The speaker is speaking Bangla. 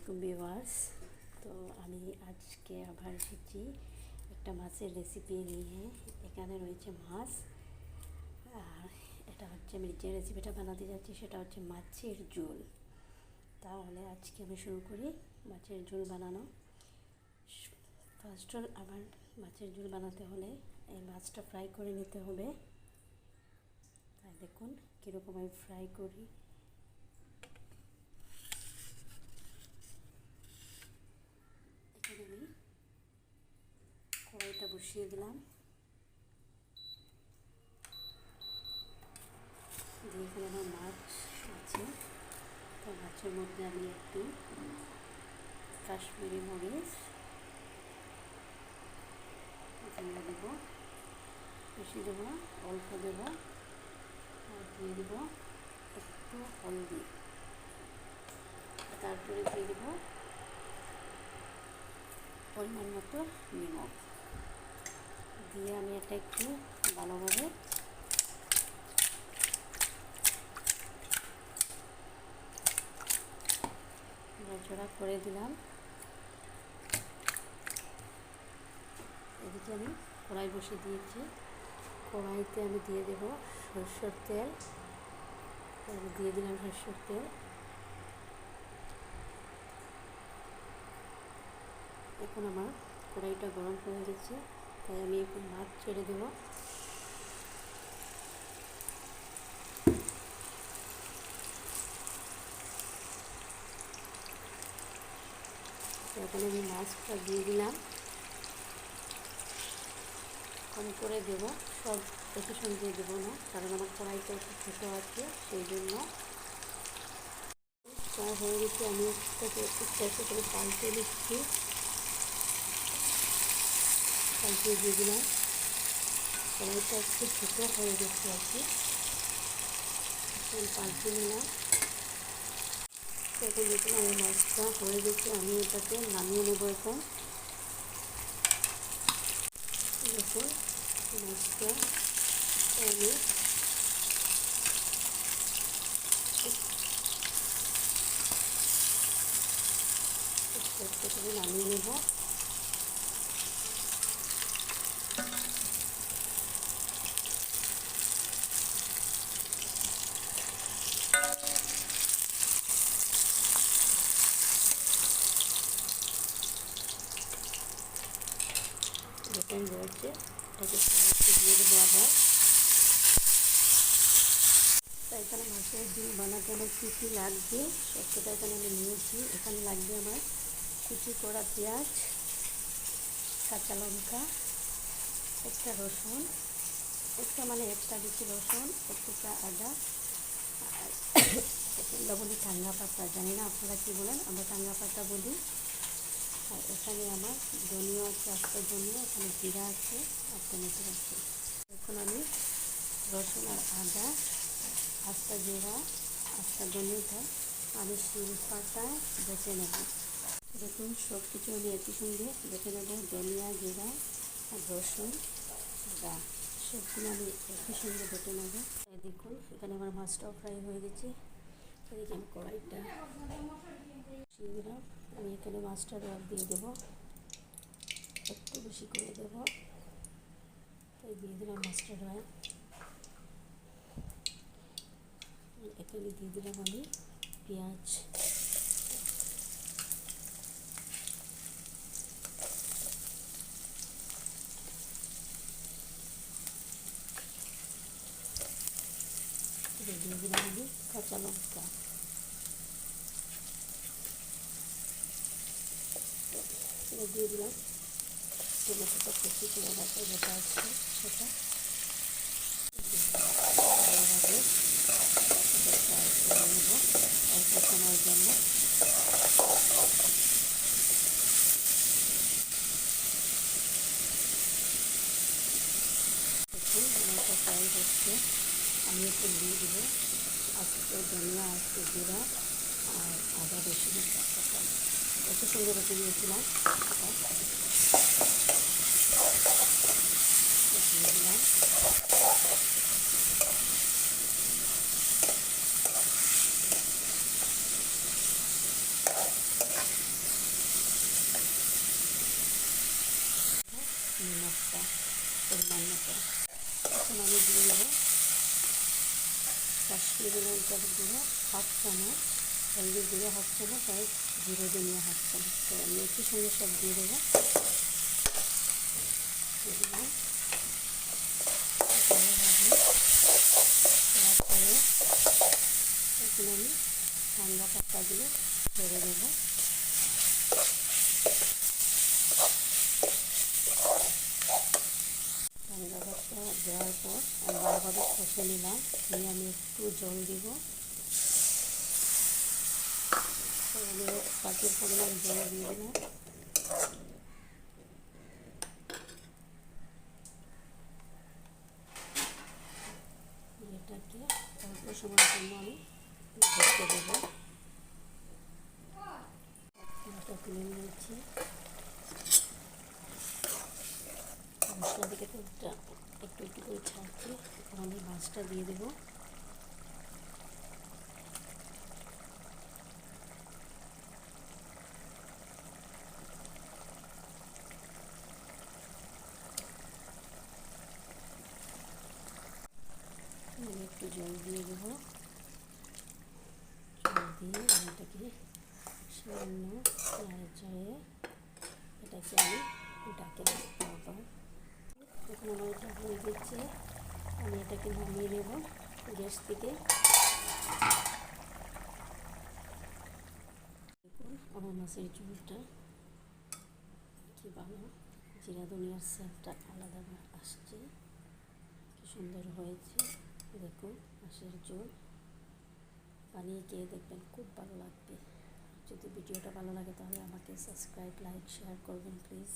আলাইকুম ভিউয়ার্স। তো আমি আজকে আবার এসেছি একটা মাছের রেসিপি নিয়ে। এখানে রয়েছে মাছ, আর এটা হচ্ছে আমি যে রেসিপিটা বানাতে যাচ্ছি সেটা হচ্ছে মাছের ঝোল। তাহলে আজকে আমি শুরু করি মাছের ঝোল বানানো। ফার্স্ট আবার মাছের ঝোল বানাতে হলে এই মাছটা ফ্রাই করে নিতে হবে। তাই দেখুন কীরকম আমি ফ্রাই করি। আমি কড়াইটা বসিয়ে দিলাম, দিয়ে এখানে আমার মাছ আছে। তো মাছের মধ্যে আমি একটু কাশ্মীরি মরিচ দিয়ে দেবো, বেশি দেবো না, অল্প দেবো। আর দিয়ে দেবো একটু হলদি, তারপরে দিয়ে দেবো পরিমাণ মতো নিমখ। দিয়ে আমি এটা একটু ভালোভাবে নাড়াচাড়া করে দিলাম। এদিকে আমি কড়াই বসিয়ে দিয়েছি। কড়াইতে আমি দিয়ে দেবো সরষের তেল। দিয়ে দিলাম সরষের তেল। এখন আমার কড়াইটা গরম হয়ে গেছে, তাই আমি এখন মাছ ছেড়ে দেবো। এখানে আমি মাছটা দিয়ে দিলাম, কম করে দেবো, সব একই সঙ্গে দেবো না, কারণ আমার কড়াইটা একটু ছোটো আছে, সেই জন্য। প্রায় হয়ে গেছে, আমি একটু একটু করে পাল্টে দিচ্ছি। পাল্টে দিয়ে দিলাম। কড়াইটা একটু ছোটো হয়ে গেছে আর কি, পাল্টে নিলাম। এখন দেখুন আমার মাছটা হয়ে গেছে, আমি এটাকে নামিয়ে নেবো। এখন দেখুন মাছটা আমি একটু করে নামিয়ে নেব। দেখুন রয়েছে, এটাকে দিয়ে দেবো আবার। তাই এখানে মাছের ঝোল বানাতে আমার কী কী লাগবে সবটা এখানে আমি নিয়েছি। এখানে লাগবে আমার কুচি করা পেঁয়াজ, কাঁচা লঙ্কা, একটা রসুন, একটা বেশি রসুন, একটুটা আদা, আর আমরা বলি টাঙ্গা পাতা, জানি না আপনারা কী বলেন, আমরা টাঙ্গা পাতা বলি। আর এখানে আমার ধনিয়া আছে, আস্তা ধনিয়া, এখানে জিরা আছে আর টমেটো আছে। এখন আমি রসুন আর আদা, আস্তা জিরা, আস্তা ধনিয়াটা আমি শিল পাতায় বেছে নেব। দেখুন সব কিছু আমি একই সঙ্গে বেছে নেব। ধনিয়া, জিরা আর রসুন, আদা সবগুলো আমি একই সঙ্গে বেটে নেব। দেখুন এখানে আমার মাছটাও ফ্রাই হয়ে গেছে। এদিকে আমি কড়াইটা বসিয়ে দিলাম। আমি এখানে মাছটা রোল দিয়ে দেবো, একটু বেশি করে দেবো। তাই দিয়ে দিলাম মাছটা রোল। এখানে দিয়ে দিলাম আমি পেঁয়াজ, দিয়ে দিলাম আমি কাঁচা লঙ্কা, দিয়ে দিলাম টমেটোটা কুচি করে রাখা যেটা আছে সেটা ভালোভাবে ফ্রাই করে নেব অল্প সময়ের জন্য। দেখুন টমেটো ফ্রাই হচ্ছে, আমি একটু দিয়ে দেবো আস্তে ধনিয়া, আস্তে জিরা আর আদা রসুনের পাতাটা একটু সঙ্গে রেখে দিয়েছিলাম, দিয়ে দিলাম। এখন আমি দিয়ে দেবো কাশ্মীরি লঙ্কার গুঁড়ো 1/2 চামচ, হলদি গুঁড়ো 1/2 চামচ, আর জিরে ধনিয়া 1/2 চামচ। তো আমি একই সঙ্গে সব দিয়ে দেবো। তারপরে এখন আমি ঠান্ডা পাতাগুলো ছেড়ে দেবো। ঠান্ডা পাতা দেওয়ার পর আমি ভালোভাবে কষে নিলাম, নিয়ে আমি একটু জল দিব। আমি 1 বাটির পরিমাণ জল দিয়ে দিলাম। এটাকে অল্প সময়ের জন্য আমি ঢেকে দেবো। এটা তুলে নিয়েছি। মশলা থেকে তেলটা একটু একটু করে ছাড়ছি। এখন আমি মাছটা দিয়ে দেবো। আমি একটু জল দিয়ে দেবো। জল দিয়ে আমি এটাকে সামান্য নাড়াচাড়ে এটাকে আমি ঢাকে রাখবো। এখন আমার এটা হয়ে গেছে, আমি এটাকে নামিয়ে নেব গ্যাস থেকে। দেখুন আমার মাছের ঝোলটা কি ভালো, জিরা ধনিয়ার সেন্টটা আলাদা আসছে, কি সুন্দর হয়েছে। দেখুন মাছের ঝোল বানিয়ে খেয়ে দেখবেন, খুব ভালো লাগবে। যদি ভিডিওটা ভালো লাগে তাহলে আমাকে সাবস্ক্রাইব, লাইক, শেয়ার করবেন প্লিজ।